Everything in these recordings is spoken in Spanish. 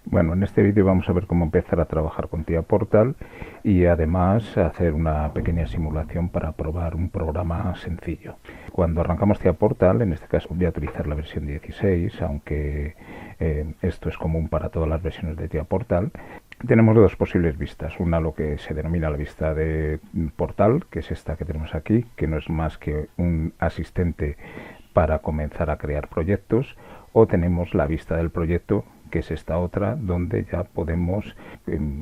Bueno, en este vídeo vamos a ver cómo empezar a trabajar con TIA Portal y además hacer una pequeña simulación para probar un programa sencillo. Cuando arrancamos TIA Portal, en este caso voy a utilizar la versión 16, aunque esto es común para todas las versiones de TIA Portal. Tenemos dos posibles vistas, una lo que se denomina la vista de portal, que es esta que tenemos aquí, que no es más que un asistente para comenzar a crear proyectos, o tenemos la vista del proyecto, que es esta otra, donde ya podemos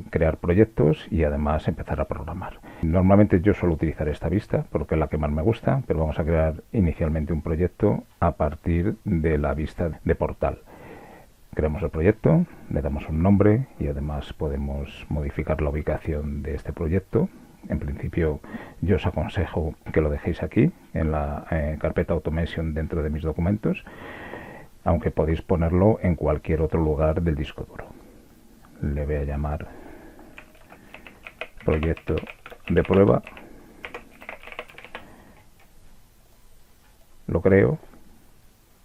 crear proyectos y además empezar a programar. Normalmente yo suelo utilizar esta vista porque es la que más me gusta, pero vamos a crear inicialmente un proyecto a partir de la vista de portal. Creamos el proyecto, le damos un nombre y además podemos modificar la ubicación de este proyecto. En principio yo os aconsejo que lo dejéis aquí en la carpeta Automation dentro de mis documentos, aunque podéis ponerlo en cualquier otro lugar del disco duro. Le voy a llamar proyecto de prueba, lo creo,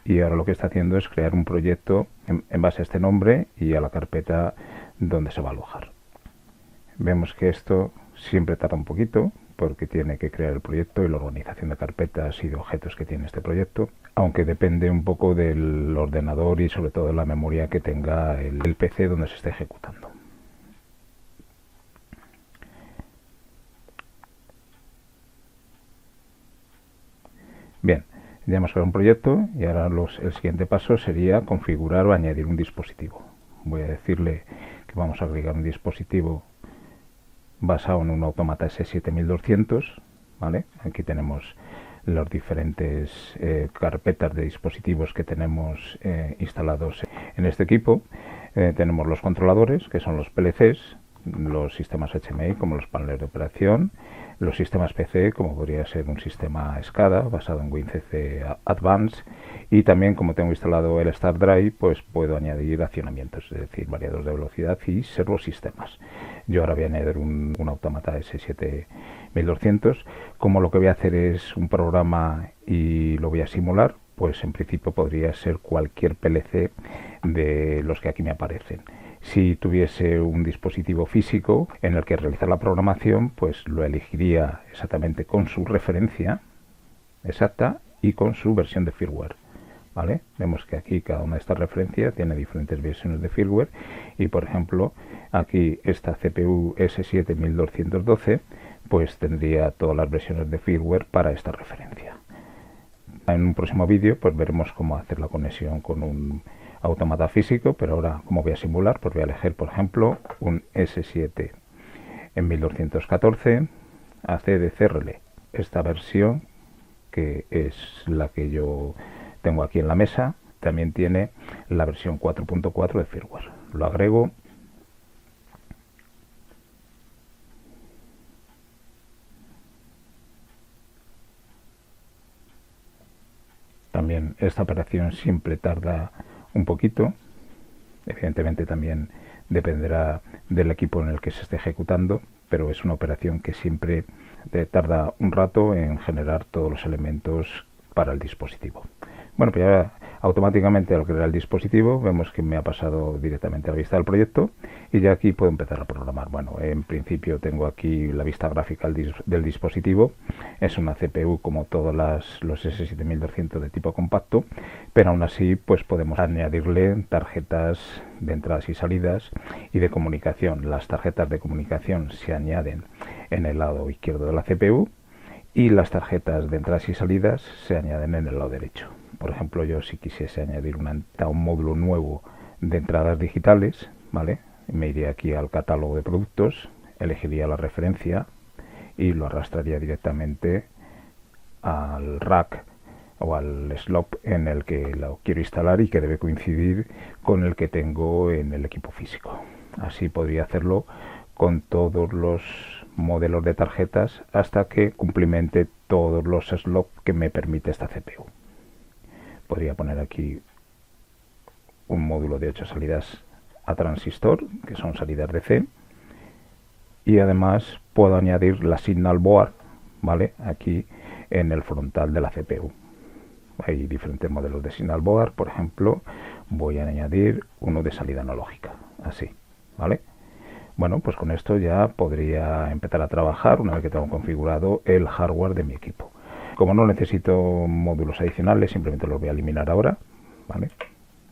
y ahora lo que está haciendo es crear un proyecto en base a este nombre y a la carpeta donde se va a alojar. Vemos que esto siempre tarda un poquito porque tiene que crear el proyecto y la organización de carpetas y de objetos que tiene este proyecto, aunque depende un poco del ordenador y sobre todo de la memoria que tenga el PC donde se esté ejecutando. Bien, ya hemos creado un proyecto y ahora el siguiente paso sería configurar o añadir un dispositivo. Voy a decirle que vamos a agregar un dispositivo basado en un Automata S7200, ¿vale? Aquí tenemos las diferentes carpetas de dispositivos que tenemos instalados en este equipo. Tenemos los controladores, que son los PLCs, los sistemas HMI como los paneles de operación, los sistemas PC como podría ser un sistema SCADA basado en WinCC Advanced, y también como tengo instalado el Start Drive, pues puedo añadir accionamientos, es decir, variados de velocidad y servosistemas. Yo ahora voy a añadir un Automata S7200. Como lo que voy a hacer es un programa y lo voy a simular, pues en principio podría ser cualquier PLC de los que aquí me aparecen. Si tuviese un dispositivo físico en el que realizar la programación, pues lo elegiría exactamente con su referencia exacta y con su versión de firmware. ¿Vale? Vemos que aquí cada una de estas referencias tiene diferentes versiones de firmware y, por ejemplo, aquí esta CPU S7212 pues tendría todas las versiones de firmware para esta referencia. En un próximo vídeo pues veremos cómo hacer la conexión con un automata físico, pero ahora como voy a simular, pues voy a elegir, por ejemplo, un S7 en 1214 ACDCRL, esta versión que es la que yo tengo aquí en la mesa. También tiene la versión 4.4 de firmware. Lo agrego. También esta operación siempre tarda un poquito. Evidentemente también dependerá del equipo en el que se esté ejecutando, pero es una operación que siempre tarda un rato en generar todos los elementos para el dispositivo. Bueno, pues ya automáticamente al crear el dispositivo vemos que me ha pasado directamente a la vista del proyecto y ya aquí puedo empezar a programar. Bueno, en principio tengo aquí la vista gráfica del dispositivo. Es una CPU como todos los S7200 de tipo compacto, pero aún así pues podemos añadirle tarjetas de entradas y salidas y de comunicación. Las tarjetas de comunicación se añaden en el lado izquierdo de la CPU y las tarjetas de entradas y salidas se añaden en el lado derecho. Por ejemplo, yo si quisiese añadir un módulo nuevo de entradas digitales, ¿vale? Me iría aquí al catálogo de productos, elegiría la referencia y lo arrastraría directamente al rack o al slot en el que lo quiero instalar y que debe coincidir con el que tengo en el equipo físico. Así podría hacerlo con todos los modelos de tarjetas hasta que cumplimente todos los slots que me permite esta CPU. Podría poner aquí un módulo de 8 salidas a transistor, que son salidas DC, y además puedo añadir la signal board, ¿vale? Aquí en el frontal de la CPU. Hay diferentes modelos de signal board. Por ejemplo, voy a añadir uno de salida analógica. así, ¿vale? Bueno, pues con esto ya podría empezar a trabajar una vez que tengo configurado el hardware de mi equipo. Como no necesito módulos adicionales, simplemente los voy a eliminar ahora, ¿vale?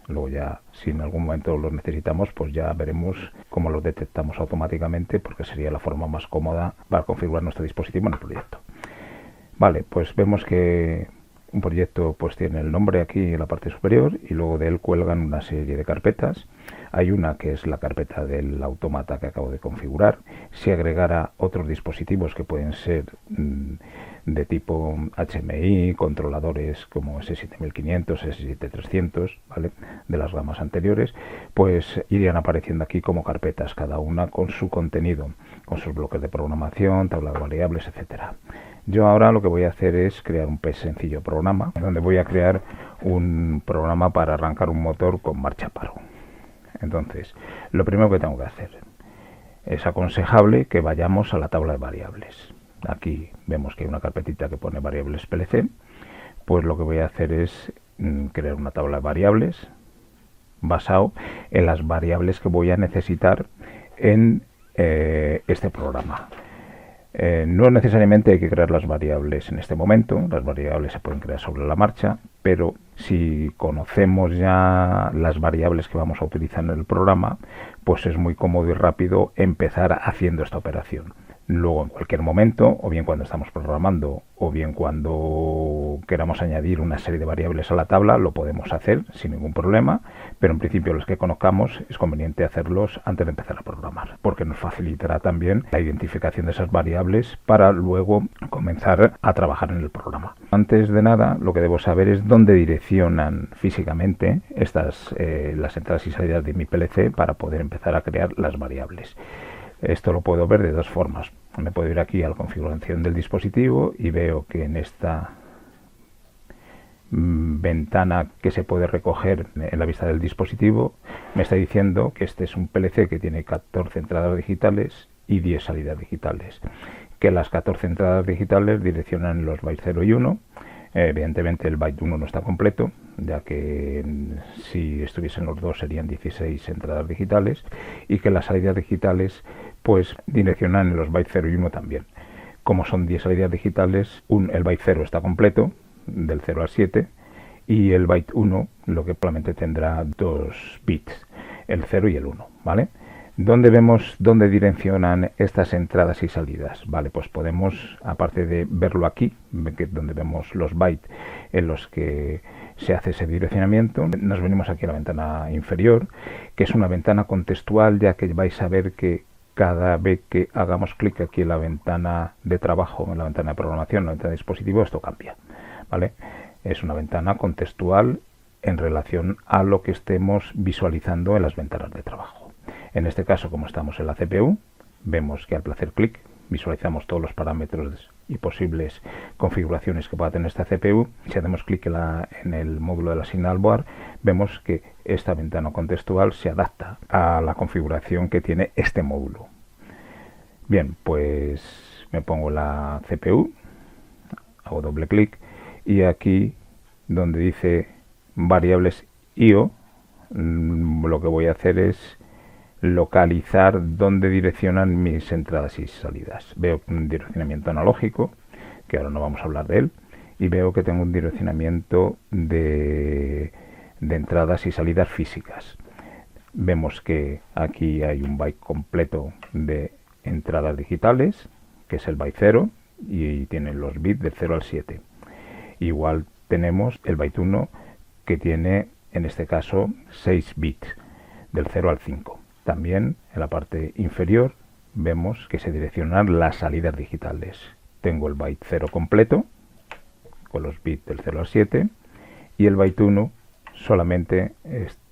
Luego ya, si en algún momento los necesitamos, pues ya veremos cómo los detectamos automáticamente, porque sería la forma más cómoda para configurar nuestro dispositivo en el proyecto. Vale, pues vemos que un proyecto pues tiene el nombre aquí en la parte superior y luego de él cuelgan una serie de carpetas. Hay una que es la carpeta del autómata que acabo de configurar. Si agregara otros dispositivos que pueden ser de tipo HMI, controladores como S7500, S7300, ¿vale?, de las gamas anteriores, pues irían apareciendo aquí como carpetas, cada una con su contenido, con sus bloques de programación, tabla de variables, etcétera. Yo ahora lo que voy a hacer es crear un sencillo programa, donde voy a crear un programa para arrancar un motor con marcha paro. Entonces, lo primero que tengo que hacer es aconsejable que vayamos a la tabla de variables. Aquí vemos que hay una carpetita que pone variables PLC. Pues lo que voy a hacer es crear una tabla de variables basado en las variables que voy a necesitar en este programa. No necesariamente hay que crear las variables en este momento, las variables se pueden crear sobre la marcha, pero si conocemos ya las variables que vamos a utilizar en el programa, pues es muy cómodo y rápido empezar haciendo esta operación. Luego, en cualquier momento, o bien cuando estamos programando, o bien cuando queramos añadir una serie de variables a la tabla, lo podemos hacer sin ningún problema, pero en principio los que conozcamos es conveniente hacerlos antes de empezar a programar, porque nos facilitará también la identificación de esas variables para luego comenzar a trabajar en el programa. Antes de nada, lo que debo saber es dónde direccionan físicamente las entradas y salidas de mi PLC para poder empezar a crear las variables. Esto lo puedo ver de dos formas. Me puedo ir aquí a la configuración del dispositivo y veo que en esta ventana que se puede recoger en la vista del dispositivo me está diciendo que este es un PLC que tiene 14 entradas digitales y 10 salidas digitales, que las 14 entradas digitales direccionan los bytes 0 y 1. Evidentemente el byte 1 no está completo, ya que si estuviesen los dos serían 16 entradas digitales, y que las salidas digitales pues direccionan en los bytes 0 y 1 también. Como son 10 salidas digitales, el byte 0 está completo, del 0 al 7, y el byte 1 lo que probablemente tendrá 2 bits, el 0 y el 1, ¿vale? ¿Dónde vemos dónde direccionan estas entradas y salidas? Vale, pues podemos, aparte de verlo aquí, donde vemos los bytes en los que se hace ese direccionamiento, nos venimos aquí a la ventana inferior, que es una ventana contextual, ya que vais a ver que cada vez que hagamos clic aquí en la ventana de trabajo, en la ventana de programación, en la ventana de dispositivo, esto cambia, ¿vale? Es una ventana contextual en relación a lo que estemos visualizando en las ventanas de trabajo. En este caso, como estamos en la CPU, vemos que al hacer clic visualizamos todos los parámetros y posibles configuraciones que pueda tener esta CPU. Si hacemos clic en el módulo de la Signal Board, vemos que esta ventana contextual se adapta a la configuración que tiene este módulo. Bien, pues me pongo la CPU, hago doble clic y aquí donde dice variables IO, lo que voy a hacer es localizar dónde direccionan mis entradas y salidas. Veo un direccionamiento analógico, que ahora no vamos a hablar de él, y veo que tengo un direccionamiento de entradas y salidas físicas. Vemos que aquí hay un byte completo de entradas digitales, que es el byte 0, y tiene los bits del 0 al 7. Igual tenemos el byte 1, que tiene en este caso 6 bits, del 0 al 5. También en la parte inferior vemos que se direccionan las salidas digitales. Tengo el byte 0 completo, con los bits del 0 al 7, y el byte 1 solamente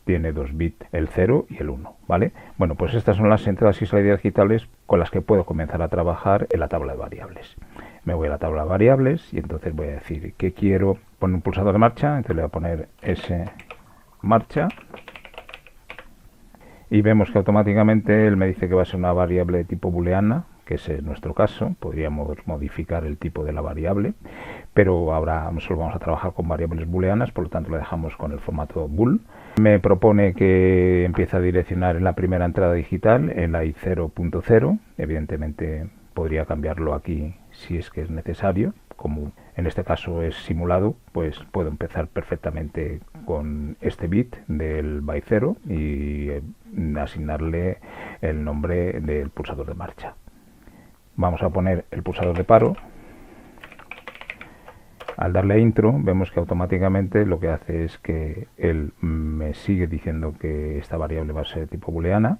tiene 2 bits, el 0 y el 1, ¿vale? Bueno, pues estas son las entradas y salidas digitales con las que puedo comenzar a trabajar en la tabla de variables. Me voy a la tabla de variables y entonces voy a decir que quiero poner un pulsador de marcha, entonces le voy a poner S marcha. Y vemos que automáticamente él me dice que va a ser una variable de tipo booleana, que ese es nuestro caso. Podríamos modificar el tipo de la variable, pero ahora solo vamos a trabajar con variables booleanas, por lo tanto lo dejamos con el formato bool. Me propone que empiece a direccionar en la primera entrada digital, en la I0.0. Evidentemente podría cambiarlo aquí si es que es necesario. Como en este caso es simulado, pues puedo empezar perfectamente con este bit del byte 0 y asignarle el nombre del pulsador de marcha. Vamos a poner el pulsador de paro. Al darle a intro vemos que automáticamente lo que hace es que él me sigue diciendo que esta variable va a ser de tipo booleana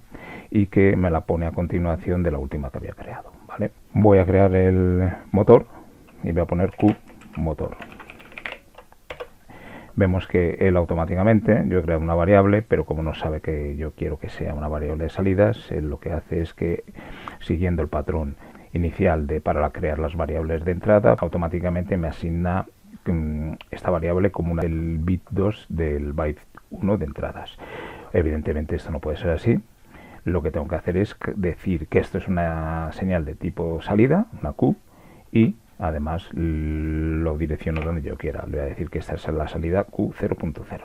y que me la pone a continuación de la última que había creado, ¿vale? Voy a crear el motor y voy a poner Q motor. Vemos que él automáticamente, yo he creado una variable, pero como no sabe que yo quiero que sea una variable de salidas, él lo que hace es que, siguiendo el patrón inicial para crear las variables de entrada, automáticamente me asigna esta variable como una del bit 2 del byte 1 de entradas. Evidentemente esto no puede ser así. Lo que tengo que hacer es decir que esto es una señal de tipo salida, una Q, y además lo direcciono donde yo quiera. Le voy a decir que esta es la salida Q0.0.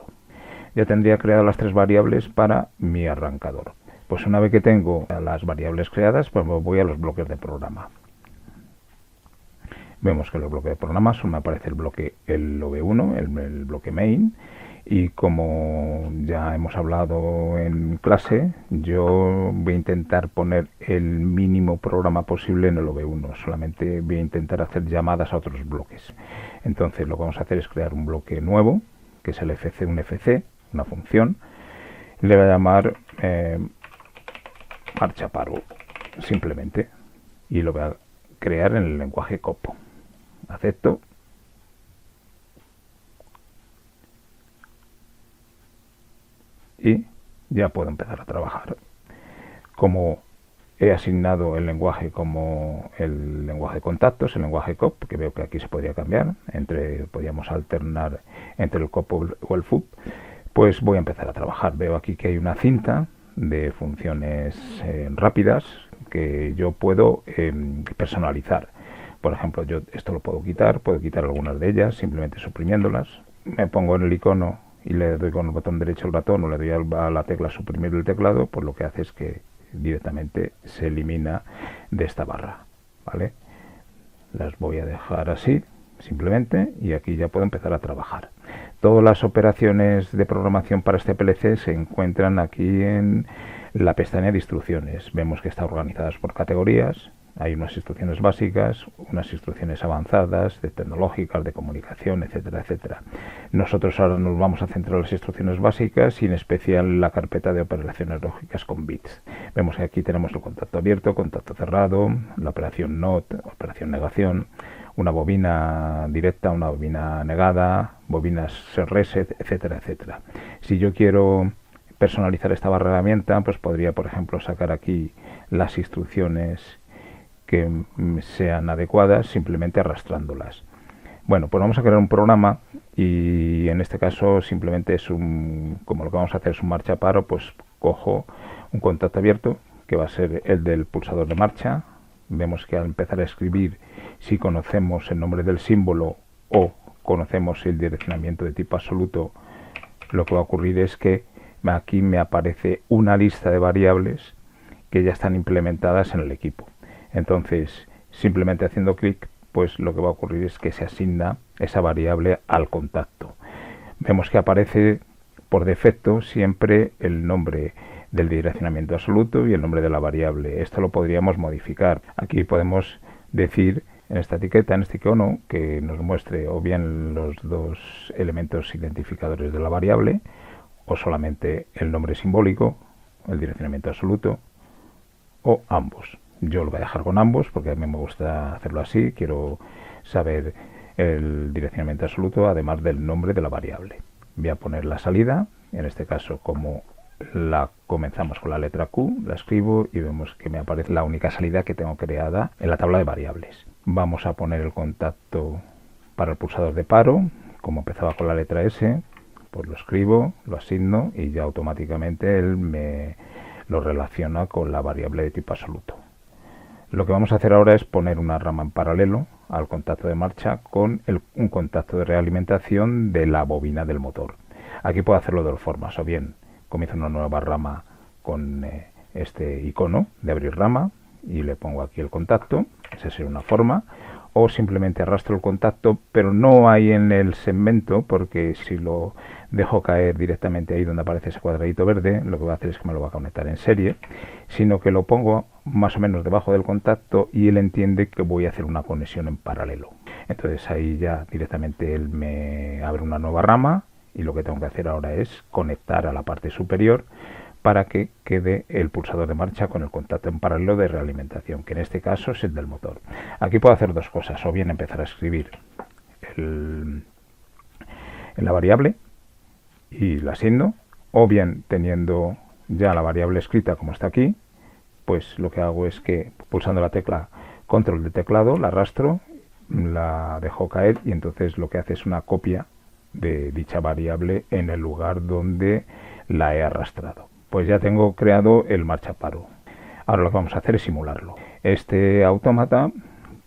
Ya tendría creado las tres variables para mi arrancador. Pues una vez que tengo las variables creadas, pues voy a los bloques de programa. Vemos que los bloques de programa solo me aparece el bloque el OV1, el bloque main, y como ya hemos hablado en clase, yo voy a intentar poner el mínimo programa posible en el OV1, solamente voy a intentar hacer llamadas a otros bloques. Entonces lo que vamos a hacer es crear un bloque nuevo, que es el FC, un FC, una función, le voy a llamar marcha paro, simplemente, y lo voy a crear en el lenguaje COP. Acepto. Y ya puedo empezar a trabajar. Como he asignado el lenguaje como el lenguaje de contactos, el lenguaje COP, que veo que aquí se podría cambiar, podríamos alternar entre el COP o el FUP, pues voy a empezar a trabajar. Veo aquí que hay una cinta de funciones rápidas que yo puedo personalizar. Por ejemplo, yo esto lo puedo quitar algunas de ellas simplemente suprimiéndolas. Me pongo en el icono y le doy con el botón derecho al ratón o le doy a la tecla suprimir del teclado, pues lo que hace es que directamente se elimina de esta barra, ¿vale? Las voy a dejar así simplemente y aquí ya puedo empezar a trabajar. Todas las operaciones de programación para este PLC se encuentran aquí en la pestaña de instrucciones. Vemos que está organizadas por categorías. Hay unas instrucciones básicas, unas instrucciones avanzadas, de tecnológicas, de comunicación, etcétera, etcétera. Nosotros ahora nos vamos a centrar en las instrucciones básicas y en especial la carpeta de operaciones lógicas con bits. Vemos que aquí tenemos el contacto abierto, contacto cerrado, la operación NOT, operación negación, una bobina directa, una bobina negada, bobinas reset, etcétera, etcétera. Si yo quiero personalizar esta barra de herramienta, pues podría, por ejemplo, sacar aquí las instrucciones que sean adecuadas simplemente arrastrándolas. Bueno, pues vamos a crear un programa y en este caso simplemente es como lo que vamos a hacer es un marcha paro, pues cojo un contacto abierto que va a ser el del pulsador de marcha. Vemos que al empezar a escribir, si conocemos el nombre del símbolo o conocemos el direccionamiento de tipo absoluto, lo que va a ocurrir es que aquí me aparece una lista de variables que ya están implementadas en el equipo. Entonces, simplemente haciendo clic, pues lo que va a ocurrir es que se asigna esa variable al contacto. Vemos que aparece por defecto siempre el nombre del direccionamiento absoluto y el nombre de la variable. Esto lo podríamos modificar. Aquí podemos decir en esta etiqueta, en este icono, que nos muestre o bien los dos elementos identificadores de la variable o solamente el nombre simbólico, el direccionamiento absoluto, o ambos. Yo lo voy a dejar con ambos porque a mí me gusta hacerlo así. Quiero saber el direccionamiento absoluto además del nombre de la variable. Voy a poner la salida, en este caso como la comenzamos con la letra Q, la escribo y vemos que me aparece la única salida que tengo creada en la tabla de variables. Vamos a poner el contacto para el pulsador de paro, como empezaba con la letra S, pues lo escribo, lo asigno y ya automáticamente él me lo relaciona con la variable de tipo absoluto. Lo que vamos a hacer ahora es poner una rama en paralelo al contacto de marcha con un contacto de realimentación de la bobina del motor. Aquí puedo hacerlo de dos formas, o bien comienzo una nueva rama con este icono de abrir rama y le pongo aquí el contacto, esa sería una forma, o simplemente arrastro el contacto, pero no ahí en el segmento, porque si lo dejo caer directamente ahí donde aparece ese cuadradito verde, lo que va a hacer es que me lo va a conectar en serie, sino que lo pongo más o menos debajo del contacto y él entiende que voy a hacer una conexión en paralelo. Entonces ahí ya directamente él me abre una nueva rama y lo que tengo que hacer ahora es conectar a la parte superior para que quede el pulsador de marcha con el contacto en paralelo de realimentación, que en este caso es el del motor. Aquí puedo hacer dos cosas, o bien empezar a escribir en la variable y la asigno, o bien teniendo ya la variable escrita como está aquí, pues lo que hago es que pulsando la tecla control de teclado la arrastro, la dejo caer y entonces lo que hace es una copia de dicha variable en el lugar donde la he arrastrado. Pues ya tengo creado el marchaparo. Ahora lo que vamos a hacer es simularlo. Este autómata,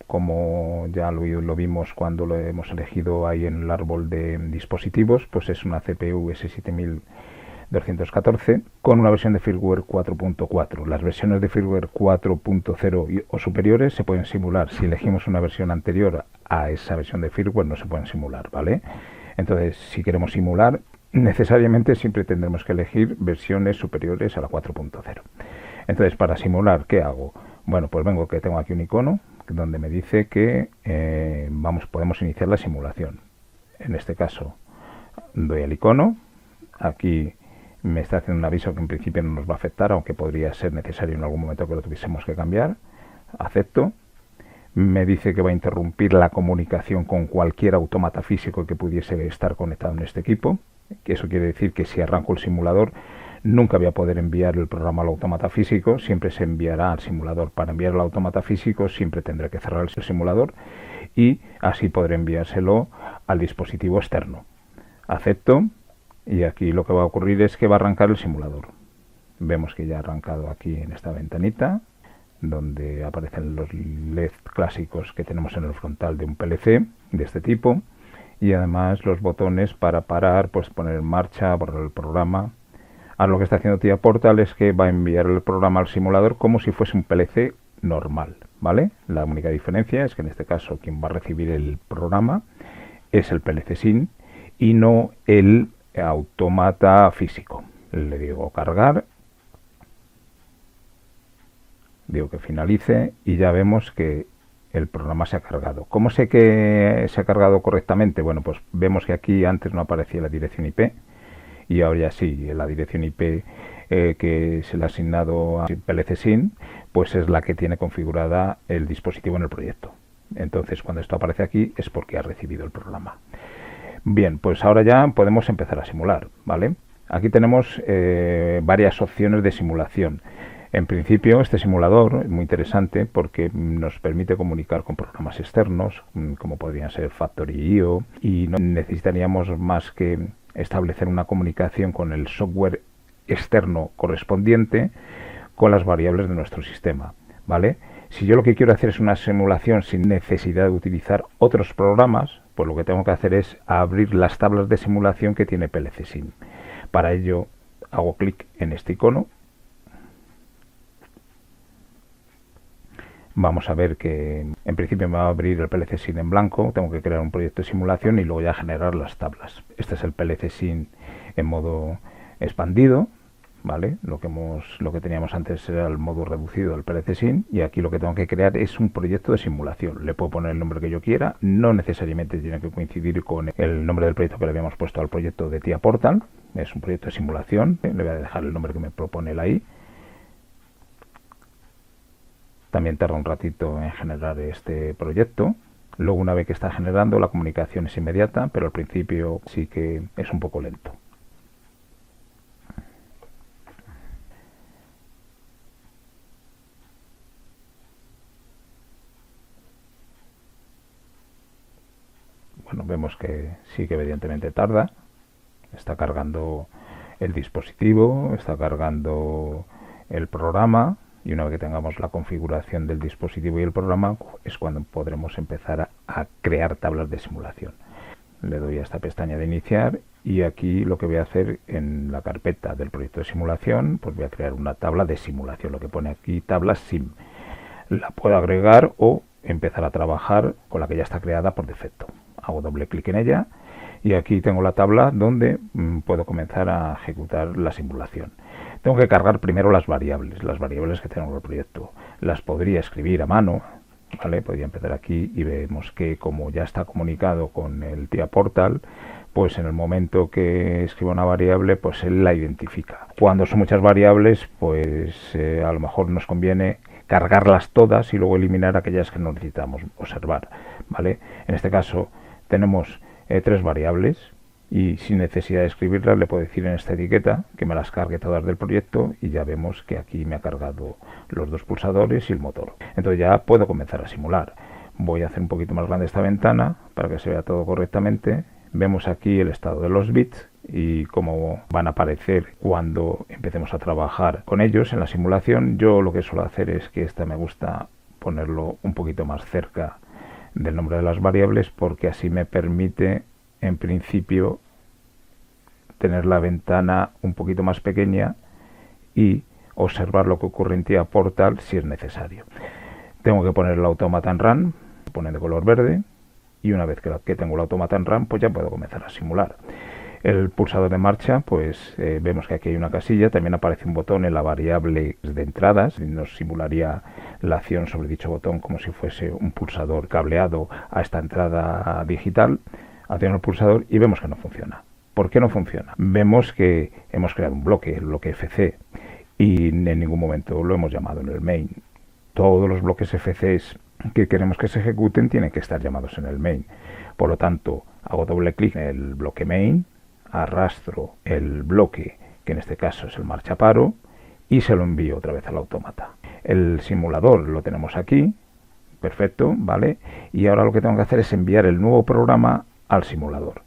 como ya lo vimos cuando lo hemos elegido ahí en el árbol de dispositivos, pues es una CPU S7214 con una versión de firmware 4.4. Las versiones de firmware 4.0 o superiores se pueden simular. Si elegimos una versión anterior a esa versión de firmware no se pueden simular, ¿vale? Entonces, si queremos simular, necesariamente siempre tendremos que elegir versiones superiores a la 4.0. Entonces, para simular, ¿qué hago? Bueno, pues tengo aquí un icono donde me dice que podemos iniciar la simulación. En este caso, doy al icono. Aquí me está haciendo un aviso que en principio no nos va a afectar, aunque podría ser necesario en algún momento que lo tuviésemos que cambiar. Acepto. Me dice que va a interrumpir la comunicación con cualquier autómata físico que pudiese estar conectado en este equipo. Eso quiere decir que si arranco el simulador nunca voy a poder enviar el programa al autómata físico, siempre se enviará al simulador. Para enviar al autómata físico siempre tendré que cerrar el simulador y así podré enviárselo al dispositivo externo. Acepto y aquí lo que va a ocurrir es que va a arrancar el simulador. Vemos que ya ha arrancado aquí en esta ventanita, donde aparecen los LED clásicos que tenemos en el frontal de un PLC de este tipo y además los botones para parar, pues poner en marcha, borrar el programa. Ahora lo que está haciendo TIA Portal es que va a enviar el programa al simulador como si fuese un PLC normal, ¿vale? La única diferencia es que en este caso quien va a recibir el programa es el PLC SIN y no el autómata físico. Le digo cargar, digo que finalice y ya vemos que el programa se ha cargado. ¿Cómo sé que se ha cargado correctamente? Bueno, pues vemos que aquí antes no aparecía la dirección IP y ahora ya sí, la dirección IP que se le ha asignado a PLC SIN, pues es la que tiene configurada el dispositivo en el proyecto. Entonces cuando esto aparece aquí es porque ha recibido el programa. Bien, pues ahora ya podemos empezar a simular, ¿vale? Aquí tenemos varias opciones de simulación. En principio, este simulador es muy interesante porque nos permite comunicar con programas externos, como podrían ser Factory.io, y no necesitaríamos más que establecer una comunicación con el software externo correspondiente con las variables de nuestro sistema, ¿vale? Si yo lo que quiero hacer es una simulación sin necesidad de utilizar otros programas, pues lo que tengo que hacer es abrir las tablas de simulación que tiene PLC SIN. Para ello hago clic en este icono. Vamos a ver que en principio me va a abrir el PLC SIN en blanco, tengo que crear un proyecto de simulación y luego ya generar las tablas. Este es el PLC SIN en modo expandido, ¿vale? Lo que teníamos antes era el modo reducido del PLC SIN y aquí lo que tengo que crear es un proyecto de simulación. Le puedo poner el nombre que yo quiera, no necesariamente tiene que coincidir con el nombre del proyecto que le habíamos puesto al proyecto de TIA Portal. Es un proyecto de simulación, le voy a dejar el nombre que me propone él ahí. También tarda un ratito en generar este proyecto. Luego, una vez que está generando, la comunicación es inmediata, pero al principio sí que es un poco lento. Bueno, vemos que sí que evidentemente tarda. Está cargando el dispositivo, está cargando el programa. Y una vez que tengamos la configuración del dispositivo y el programa, es cuando podremos empezar a crear tablas de simulación. Le doy a esta pestaña de iniciar y aquí lo que voy a hacer en la carpeta del proyecto de simulación, pues voy a crear una tabla de simulación, lo que pone aquí tabla sim. La puedo agregar o empezar a trabajar con la que ya está creada por defecto. Hago doble clic en ella y aquí tengo la tabla donde puedo comenzar a ejecutar la simulación. Tengo que cargar primero las variables que tengo en el proyecto. Las podría escribir a mano, ¿vale? Podría empezar aquí y vemos que como ya está comunicado con el TIA Portal, pues en el momento que escriba una variable, pues él la identifica. Cuando son muchas variables, pues a lo mejor nos conviene cargarlas todas y luego eliminar aquellas que no necesitamos observar, ¿vale? En este caso tenemos 3 variables y sin necesidad de escribirlas le puedo decir en esta etiqueta que me las cargue todas del proyecto y ya vemos que aquí me ha cargado los 2 pulsadores y el motor. Entonces ya puedo comenzar a simular. Voy a hacer un poquito más grande esta ventana para que se vea todo correctamente. Vemos aquí el estado de los bits y cómo van a aparecer cuando empecemos a trabajar con ellos en la simulación. Yo lo que suelo hacer es que esta me gusta ponerlo un poquito más cerca del nombre de las variables porque así me permite en principio tener la ventana un poquito más pequeña y observar lo que ocurre en TIA Portal si es necesario. Tengo que poner el autómata en run, pone de color verde, y una vez que tengo el autómata en run, pues ya puedo comenzar a simular. El pulsador de marcha, pues vemos que aquí hay una casilla, también aparece un botón en la variable de entradas, y nos simularía la acción sobre dicho botón como si fuese un pulsador cableado a esta entrada digital. Acciono el pulsador y vemos que no funciona. ¿Por qué no funciona? Vemos que hemos creado un bloque, el bloque FC, y en ningún momento lo hemos llamado en el main. Todos los bloques FCs que queremos que se ejecuten tienen que estar llamados en el main. Por lo tanto, hago doble clic en el bloque main, arrastro el bloque, que en este caso es el marcha paro, y se lo envío otra vez al autómata. El simulador lo tenemos aquí, perfecto, ¿vale? Y ahora lo que tengo que hacer es enviar el nuevo programa al simulador.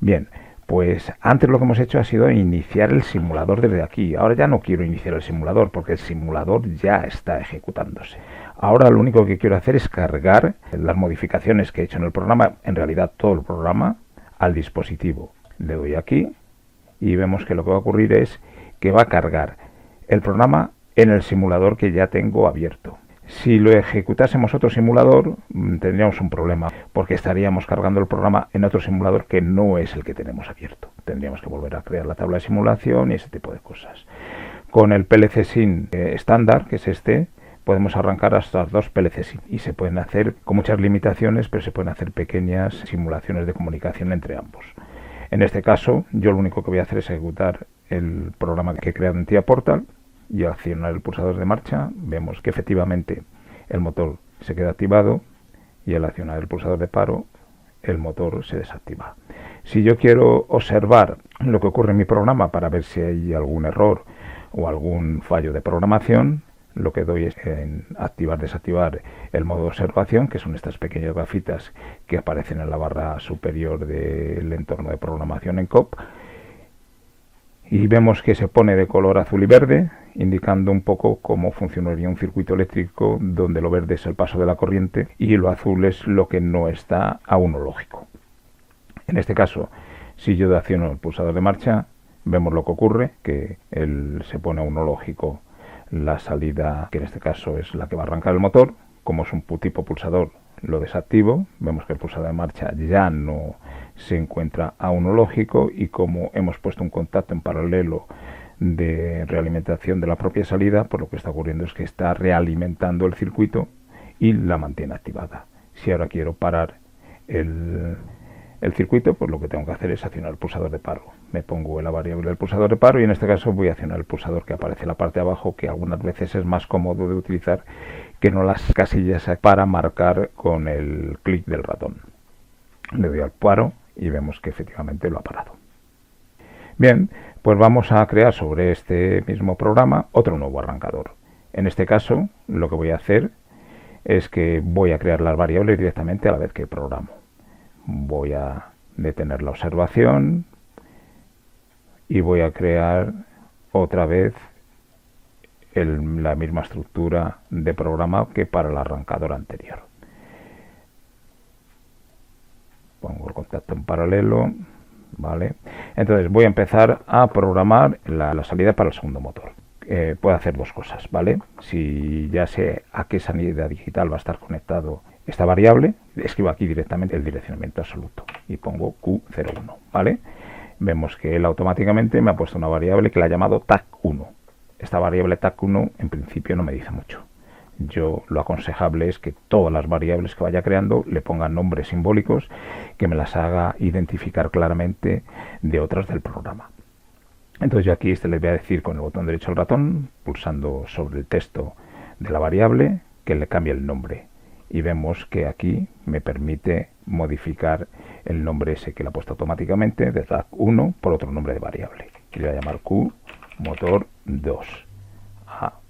Bien, pues antes lo que hemos hecho ha sido iniciar el simulador desde aquí. Ahora ya no quiero iniciar el simulador porque el simulador ya está ejecutándose. Ahora lo único que quiero hacer es cargar las modificaciones que he hecho en el programa, en realidad todo el programa, al dispositivo. Le doy aquí y vemos que lo que va a ocurrir es que va a cargar el programa en el simulador que ya tengo abierto. Si lo ejecutásemos otro simulador, tendríamos un problema, porque estaríamos cargando el programa en otro simulador que no es el que tenemos abierto. Tendríamos que volver a crear la tabla de simulación y ese tipo de cosas. Con el PLC SIM estándar, que es este, podemos arrancar hasta 2 PLC SIM y se pueden hacer con muchas limitaciones, pero se pueden hacer pequeñas simulaciones de comunicación entre ambos. En este caso, yo lo único que voy a hacer es ejecutar el programa que he creado en TIA Portal y al accionar el pulsador de marcha vemos que efectivamente el motor se queda activado y al accionar el pulsador de paro el motor se desactiva. Si yo quiero observar lo que ocurre en mi programa para ver si hay algún error o algún fallo de programación, lo que doy es en activar, desactivar el modo de observación, que son estas pequeñas gafitas que aparecen en la barra superior del entorno de programación en COP, y vemos que se pone de color azul y verde, indicando un poco cómo funcionaría un circuito eléctrico donde lo verde es el paso de la corriente y lo azul es lo que no está a uno lógico. En este caso, si yo acciono el pulsador de marcha, vemos lo que ocurre, que se pone a uno lógico la salida, que en este caso es la que va a arrancar el motor. Como es un tipo pulsador, lo desactivo, vemos que el pulsador de marcha ya no se encuentra a uno lógico y como hemos puesto un contacto en paralelo de realimentación de la propia salida, pues lo que está ocurriendo es que está realimentando el circuito y la mantiene activada. Si ahora quiero parar el circuito, pues lo que tengo que hacer es accionar el pulsador de paro. Me pongo en la variable del pulsador de paro y en este caso voy a accionar el pulsador que aparece en la parte de abajo, que algunas veces es más cómodo de utilizar que no las casillas para marcar con el clic del ratón. Le doy al paro y vemos que efectivamente lo ha parado. Bien, pues vamos a crear sobre este mismo programa otro nuevo arrancador. En este caso, lo que voy a hacer es que voy a crear las variables directamente a la vez que programo. Voy a detener la observación y voy a crear otra vez la misma estructura de programa que para el arrancador anterior. Pongo el contacto en paralelo, ¿vale? Entonces voy a empezar a programar la salida para el segundo motor. Puedo hacer dos cosas, ¿vale? Si ya sé a qué salida digital va a estar conectado esta variable, escribo aquí directamente el direccionamiento absoluto y pongo Q01, ¿vale? Vemos que él automáticamente me ha puesto una variable que la ha llamado tag1. Esta variable tag1 en principio no me dice mucho. Yo lo aconsejable es que todas las variables que vaya creando le pongan nombres simbólicos que me las haga identificar claramente de otras del programa. Entonces yo aquí les voy a decir con el botón derecho del ratón, pulsando sobre el texto de la variable, que le cambie el nombre. Y vemos que aquí me permite modificar el nombre ese que le ha puesto automáticamente de tag1 por otro nombre de variable. Que le voy a llamar QMotor2.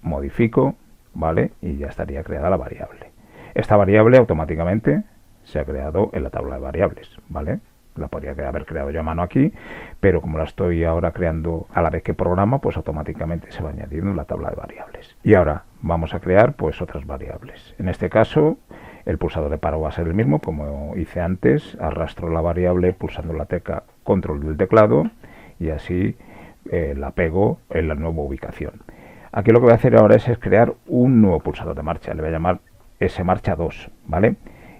Modifico, ¿vale? Y ya estaría creada la variable. Esta variable automáticamente se ha creado en la tabla de variables, ¿vale? La podría haber creado yo a mano aquí, pero como la estoy ahora creando a la vez que programa, pues automáticamente se va añadiendo en la tabla de variables. Y ahora vamos a crear pues otras variables. En este caso, el pulsador de paro va a ser el mismo, como hice antes. Arrastro la variable pulsando la tecla control del teclado y así la pego en la nueva ubicación. Aquí lo que voy a hacer ahora es crear un nuevo pulsador de marcha. Le voy a llamar S-Marcha 2, ¿vale?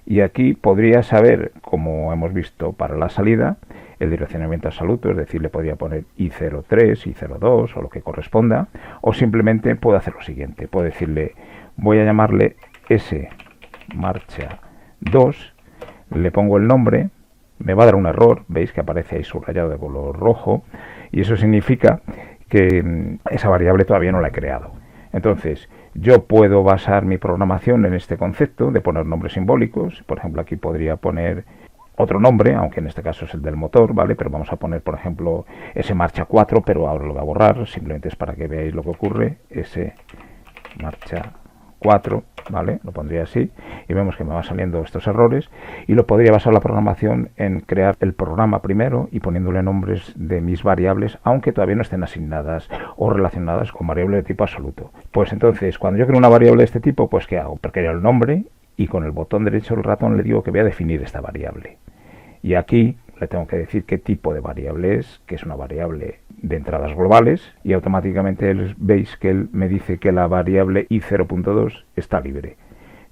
Y aquí podría saber, como hemos visto para la salida, el direccionamiento absoluto, es decir, le podría poner I03, I02 o lo que corresponda, o simplemente puedo hacer lo siguiente, puedo decirle, voy a llamarle S-Marcha 2, le pongo el nombre, me va a dar un error, veis que aparece ahí subrayado de color rojo, y eso significa que esa variable todavía no la he creado. Entonces, yo puedo basar mi programación en este concepto de poner nombres simbólicos. Por ejemplo, aquí podría poner otro nombre, aunque en este caso es el del motor, ¿vale? Pero vamos a poner, por ejemplo, S-Marcha 4, pero ahora lo voy a borrar, simplemente es para que veáis lo que ocurre. S-Marcha 4, ¿vale? Lo pondría así y vemos que me van saliendo estos errores y lo podría basar la programación en crear el programa primero y poniéndole nombres de mis variables, aunque todavía no estén asignadas o relacionadas con variables de tipo absoluto. Pues entonces, cuando yo creo una variable de este tipo, pues ¿qué hago? Creo el nombre y con el botón derecho del ratón le digo que voy a definir esta variable. Y aquí le tengo que decir qué tipo de variable es, que es una variable de entradas globales, y automáticamente veis que él me dice que la variable i0.2 está libre,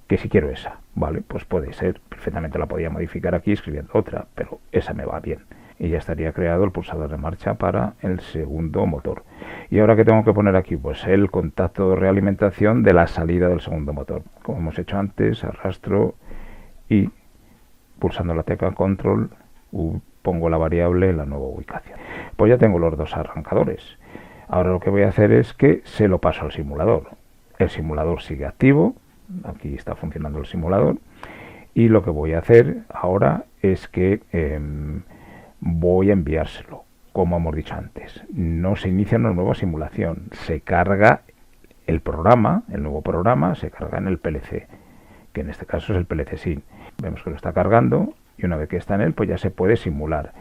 que si quiero esa, ¿vale? Pues puede ser, perfectamente la podía modificar aquí escribiendo otra, pero esa me va bien. Y ya estaría creado el pulsador de marcha para el segundo motor. Y ahora, ¿qué tengo que poner aquí? Pues el contacto de realimentación de la salida del segundo motor. Como hemos hecho antes, arrastro y pulsando la tecla control pongo la variable en la nueva ubicación. Pues ya tengo los dos arrancadores. Ahora lo que voy a hacer es que se lo paso al simulador. El simulador sigue activo, aquí está funcionando el simulador, y lo que voy a hacer ahora es que voy a enviárselo, como hemos dicho antes. No se inicia una nueva simulación, se carga el programa, el nuevo programa se carga en el PLC, que en este caso es el PLC SIN. Vemos que lo está cargando y una vez que está en él, pues ya se puede simular.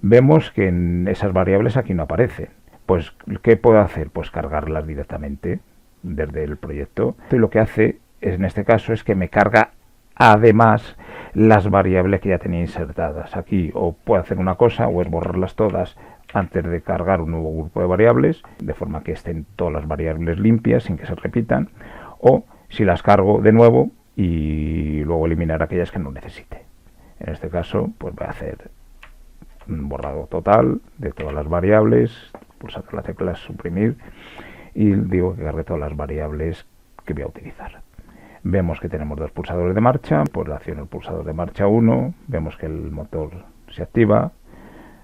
Vemos que en esas variables aquí no aparecen. Pues, ¿qué puedo hacer? Pues cargarlas directamente desde el proyecto. Y lo que hace en este caso es que me carga además las variables que ya tenía insertadas. Aquí o puedo hacer una cosa o es borrarlas todas antes de cargar un nuevo grupo de variables, de forma que estén todas las variables limpias sin que se repitan, o si las cargo de nuevo y luego eliminar aquellas que no necesite. En este caso, pues voy a hacer un borrado total de todas las variables, pulsando la tecla suprimir y digo que cargue todas las variables que voy a utilizar. Vemos que tenemos dos pulsadores de marcha, pues acciono el pulsador de marcha 1, vemos que el motor se activa,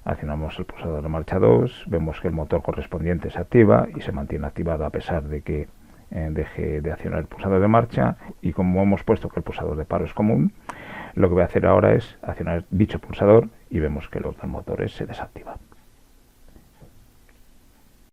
accionamos el pulsador de marcha 2, vemos que el motor correspondiente se activa y se mantiene activado a pesar de que deje de accionar el pulsador de marcha, y como hemos puesto que el pulsador de paro es común, lo que voy a hacer ahora es accionar dicho pulsador y vemos que los dos motores se desactivan.